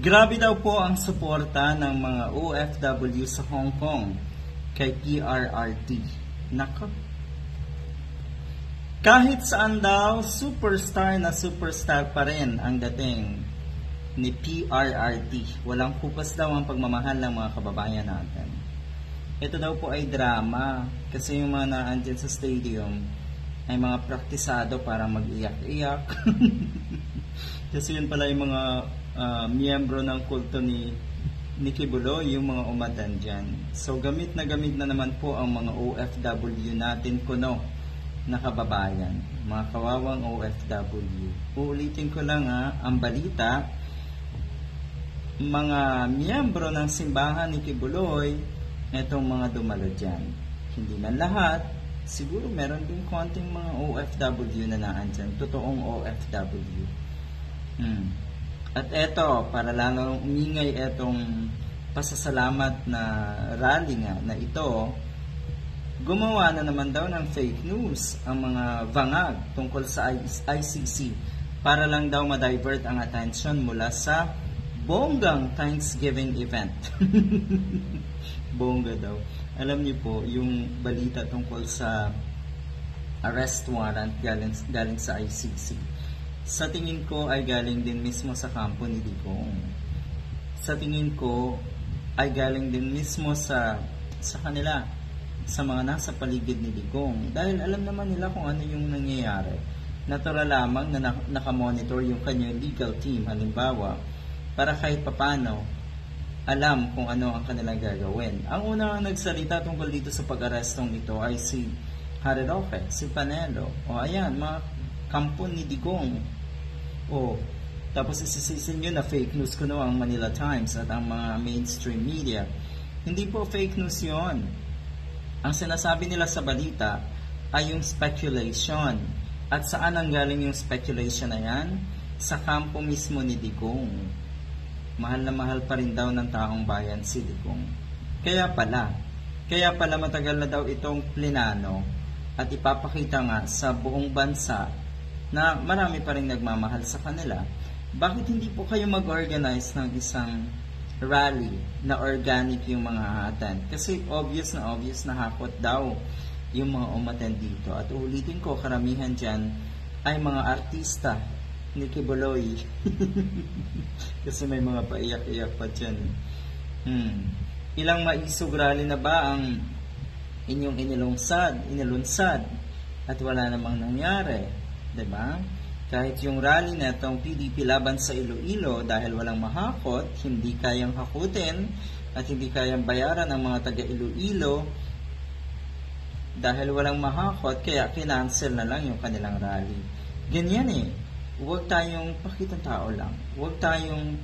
Grabe daw po ang suporta ng mga OFW sa Hong Kong kay PRRT. Nako. Kahit saan daw, superstar pa rin ang dating ni PRRT. Walang kupas daw ang pagmamahal ng mga kababayan natin. Ito daw po ay drama kasi yung mga naandyan sa stadium ay mga praktisado para mag-iyak-iyak. Kasi yun pala yung mga miyembro ng kulto ni Kibuloy, yung mga umatan dyan. So gamit na naman po ang mga OFW natin kuno na kababayan, mga kawawang OFW. Uulitin ko lang ang balita, mga miyembro ng simbahan ni Kibuloy, etong mga dumalo dyan. Hindi man lahat, siguro meron din konting mga OFW na naandyan, totoong OFW. At eto, para lalong umingay etong pasasalamat na rally nga na ito, gumawa na naman daw ng fake news ang mga vangag tungkol sa ICC para lang daw ma-divert ang attention mula sa bonggang Thanksgiving event. Bongga daw. Alam niyo po, yung balita tungkol sa arrest warrant galing sa ICC. Sa tingin ko ay galing din mismo sa kampo ni Digong. Sa tingin ko ay galing din mismo sa kanila, sa mga nasa paligid ni Digong. Dahil alam naman nila kung ano yung nangyayari. Natural lamang na nakamonitor yung kanyang legal team, halimbawa, para kahit papano alam kung ano ang kanilang gagawin. Ang unang nagsalita tungkol dito sa pag-arestong ito ay si Harry Roque, si Panelo. O ayan, mga kampo ni Digong. O, tapos isisisin nyo na fake news kuno ang Manila Times at ang mga mainstream media. Hindi po fake news yon. Ang sinasabi nila sa balita ay yung speculation. At saan ang galing yung speculation na yan? Sa kampo mismo ni Digong. Mahal na mahal pa rin daw ng taong bayan si Digong. Kaya pala matagal na daw itong plinano at ipapakita nga sa buong bansa na marami pa rin nagmamahal sa kanila. Bakit hindi po kayo mag-organize ng isang rally na organic yung mga attend? Kasi obvious na hakot daw yung mga umattend dito. At ulitin ko, karamihan dyan ay mga artista ni Kibuloy. Kasi may mga paiyak-iyak pa dyan. Ilang maisog rally na ba ang inyong inilunsad at wala namang nangyari? Diba? Kahit yung rally na itong PDP laban sa Iloilo dahil walang mahakot, hindi kayang hakutin at hindi kayang bayaran ang mga taga Iloilo dahil walang mahakot, kaya kinancel na lang yung kanilang rally. Ganyan huwag tayong pakitang tao lang. Huwag tayong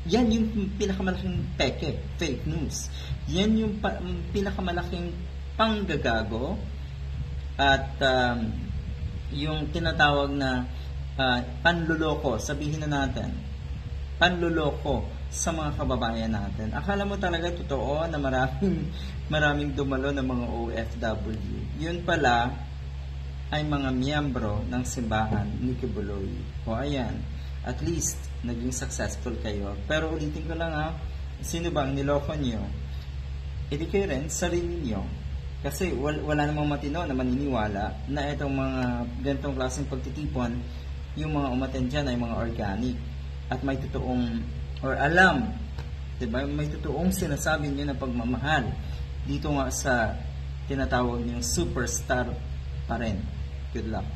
yan yung pinakamalaking peke, fake news. Yan yung pinakamalaking panggagago at yung tinatawag na panluloko, sabihin na natin, panluloko sa mga kababayan natin. Akala mo talaga totoo na maraming dumalo ng mga OFW. Yun pala ay mga miyembro ng simbahan ni Kibuloy. O ayan, at least naging successful kayo. Pero ulitin ko lang sino bang niloko nyo? Hindi kayo rin, sarili nyo. Kasi wala namang matino na maniniwala na itong mga ganitong klaseng pagtitipon, yung mga umattend dyan ay mga organic at may totoong, or alam, diba? May totoong sinasabi nyo na pagmamahal dito nga sa tinatawag niyong superstar pa rin. Good luck.